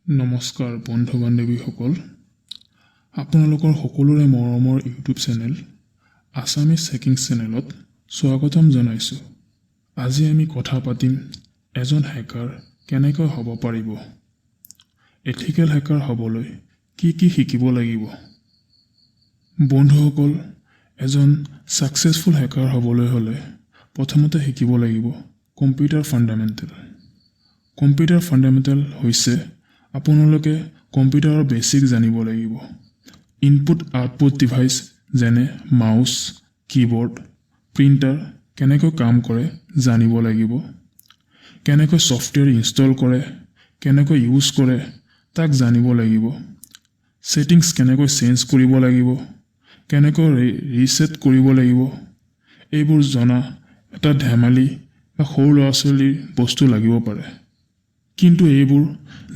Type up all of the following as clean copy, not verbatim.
নমস্কাৰ বন্ধু বান্ধৱীসকল, আপোনালোকৰ সকলোৰে মৰমৰ ইউটিউব চেনেল আছামিজ হেকিং চেনেলত স্বাগতম জনাইছোঁ। আজি আমি কথা পাতিম এজন হেকাৰ কেনেকৈ হ'ব পাৰিব, এথিকেল হেকাৰ হ'বলৈ কি কি শিকিব লাগিব। বন্ধুসকল, এজন ছাকচেছফুল হেকাৰ হ'বলৈ হ'লে প্ৰথমতে শিকিব লাগিব কম্পিউটাৰ ফাণ্ডামেণ্টেল। কম্পিউটাৰ ফাণ্ডামেণ্টেল হৈছে আপোনালোকে কম্পিউটাৰৰ বেছিক জানিব লাগিব। ইনপুট আউটপুট ডিভাইচ যেনে মাউচ, কীবৰ্ড, প্ৰিণ্টাৰ কেনেকৈ কাম কৰে জানিব লাগিব। কেনেকৈ ছফ্টৱেৰ ইনষ্টল কৰে, কেনেকৈ ইউজ কৰে তাক জানিব লাগিব। ছেটিংছ কেনেকৈ চেঞ্জ কৰিব লাগিব, কেনেকৈ ৰিছেট কৰিব লাগিব, এইবোৰ জনা এটা ধেমালি বা সৰু ল'ৰা ছোৱালীৰ বস্তু লাগিব পাৰে। কিন্তু এইবোৰ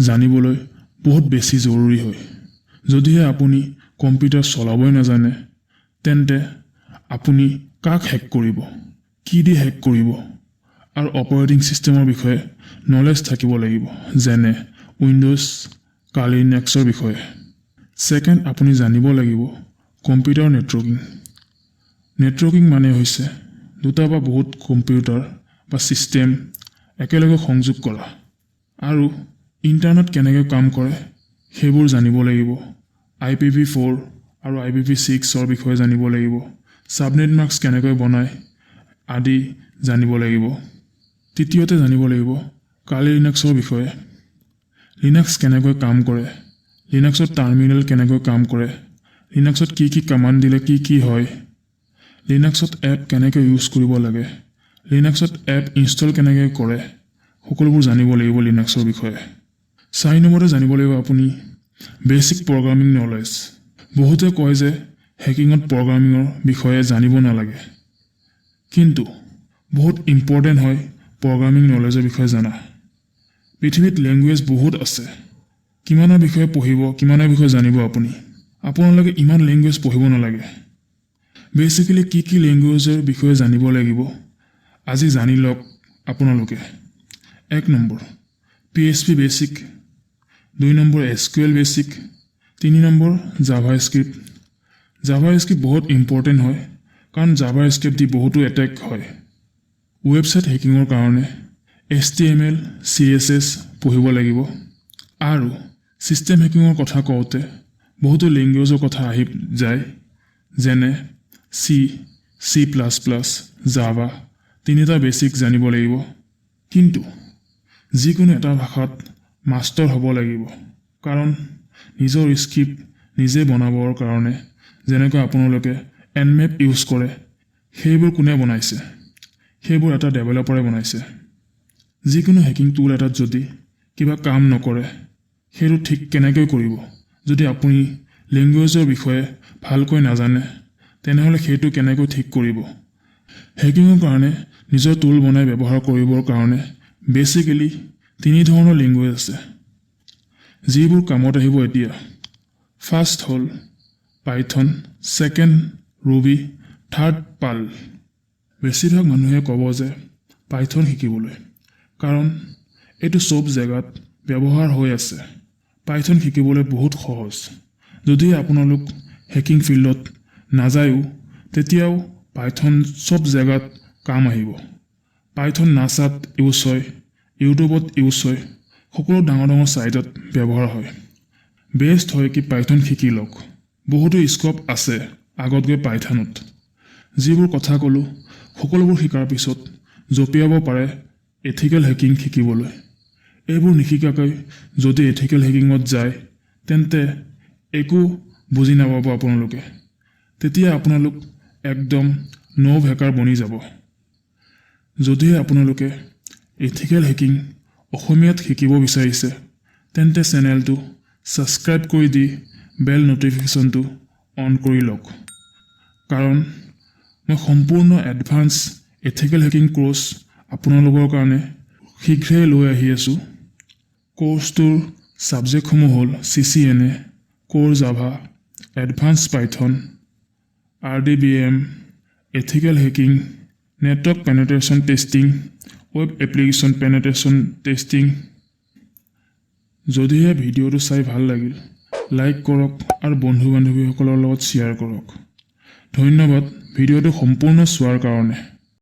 জানিবলৈ বহুত বেছি জৰুৰী হয়। যদিহে আপুনি কম্পিউটাৰ চলাবই নাজানে, তেন্তে আপুনি কাক হেক কৰিব, কি দি হেক কৰিব আৰু অপাৰেটিং ছিষ্টেমৰ বিষয়ে নলেজ থাকিব লাগিব, যেনে উইণ্ড'জ, কালি লিনাক্সৰ বিষয়ে। ছেকেণ্ড, আপুনি জানিব লাগিব কম্পিউটাৰ নেটৱৰ্কিং। নেটৱৰ্কিং মানে হৈছে দুটা বা বহুত কম্পিউটাৰ বা ছিষ্টেম একেলগে সংযোগ কৰা আৰু ইণ্টাৰনেট কেনেকৈ কাম কৰে সেইবোৰ জানিব লাগিব। IPv4 আৰু IPv6ৰ বিষয়ে জানিব লাগিব। ছাবনেট মাস্ক কেনেকৈ বনায় আদি জানিব লাগিব। তৃতীয়তে জানিব লাগিব কালি লিনাক্সৰ বিষয়ে। লিনাক্স কেনেকৈ কাম কৰে, লিনাক্সৰ টাৰ্মিনেল কেনেকৈ কাম কৰে, লিনাক্সত কি কি কমাণ্ড দিলে কি কি হয়, লিনাক্সত এপ কেনেকৈ ইউজ কৰিব লাগে, লিনাক্সত এপ ইনষ্টল কেনেকৈ কৰে, সকলোবোৰ জানিব লাগিব লিনাক্সৰ বিষয়ে। 4 নম্বৰতে জানিব লাগিব আপুনি বেছিক প্ৰগ্ৰামিং নলেজ। বহুতে কয় যে হেকিঙত প্ৰগ্ৰামিঙৰ বিষয়ে জানিব নালাগে, কিন্তু বহুত ইম্পৰ্টেণ্ট হয় প্ৰগ্ৰামিং নলেজৰ বিষয়ে জানা। পৃথিৱীত লেংগুৱেজ বহুত আছে, কিমানৰ বিষয়ে পঢ়িব, কিমানৰ বিষয়ে জানিব আপুনি। আপোনালোকে ইমান লেংগুৱেজ পঢ়িব নালাগে। বেছিকেলি কি কি লেংগুৱেজৰ বিষয়ে জানিব লাগিব আজি জানি লওক আপোনালোকে। 1 number PHP basic, 2 number SQL basic, 3 number Java script. Java script বহুত ইম্পৰ্টেণ্ট হয়, কাৰণ জাভা স্ক্ৰিপ্ট দি বহুতো এটেক হয়। ৱেবছাইট হেকিঙৰ কাৰণে HTML, CSS পঢ়িব লাগিব। আৰু ছিষ্টেম হেকিঙৰ কথা কওঁতে বহুতো লেংগুৱেজৰ কথা আহি যায়, যেনে C++, জাভা, তিনিটা বেছিক জানিব লাগিব। কিন্তু যিকোনো এটা ভাষাত মাষ্টাৰ হ'ব লাগিব, কাৰণ নিজৰ স্ক্ৰিপ্ট নিজে বনাবৰ কাৰণে যেনেকৈ আপোনালোকে Nmap ইউজ কৰে, সেইবোৰ কোনে বনাইছে, সেইবোৰ এটা ডেভেলপাৰে বনাইছে। যিকোনো হেকিং টুল এটাত যদি কিবা কাম নকৰে, সেইটো ঠিক কেনেকৈ কৰিব। যদি আপুনি লেংগুৱেজৰ বিষয়ে ভালকৈ নাজানে, তেনেহ'লে সেইটো কেনেকৈ ঠিক কৰিব। হেকিঙৰ কাৰণে নিজৰ টুল বনাই ব্যৱহাৰ কৰিবৰ কাৰণে বেছিকেলি 3 ধৰণৰ লেংগুৱেজ আছে, যিবোৰ কামত আহিব এতিয়া। ফাৰ্ষ্ট হ'ল Python, second Ruby, third Perl. বেছিভাগ মানুহে ক'ব যে পাইথন শিকিবলৈ, কাৰণ এইটো চব জেগাত ব্যৱহাৰ হৈ আছে। পাইথন শিকিবলৈ বহুত সহজ। যদি আপোনালোক হেকিং ফিল্ডত নাযায়ো, তেতিয়াও পাইথন চব জেগাত কাম আহিব। পাইথন নাছাত ইউজ হয়, ইউটিউবত ইউজ হয়, সকলো ডাঙৰ ডাঙৰ ছাইটত ব্যৱহাৰ হয়। বেষ্ট হয় কি পাইথন শিকি লওক। বহুতো স্ক'প আছে আগত গৈ পাইথনত। যিবোৰ কথা ক'লোঁ সকলোবোৰ শিকাৰ পিছত জঁপিয়াব পাৰে এথিকেল হেকিং শিকিবলৈ। এইবোৰ নিশিকাকৈ যদি এথিকেল হেকিঙত যায়, তেন্তে একো বুজি নাপাব আপোনালোকে। তেতিয়া আপোনালোক একদম ন'ব হেকাৰ বনি যাব। যদিহে আপোনালোকে এথিকেল হেকিং অসমীয়াত শিকিব বিচাৰিছে, তেন্তে চেনেলটো ছাবস্ক্ৰাইব কৰি দি বেল ন'টিফিকেশ্যনটো অন কৰি লওক, কাৰণ মই সম্পূৰ্ণ এডভান্স এথিকেল হেকিং কোৰ্ছ আপোনালোকৰ কাৰণে শীঘ্ৰেই লৈ আহি আছোঁ। কোৰ্ছটোৰ ছাবজেক্টসমূহ হ'ল CCNA, core Java, advance Python, RDBM, ethical hacking, network penetration testing, web application penetration testing, যদিহে ভিডিঅ'টো চাই ভাল লাগিল লাইক কৰক আৰু বন্ধু বান্ধৱীসকলৰ লগত শ্বেয়াৰ কৰক ধন্যবাদ ভিডিঅ'টো সম্পূৰ্ণ চোৱাৰ কাৰণে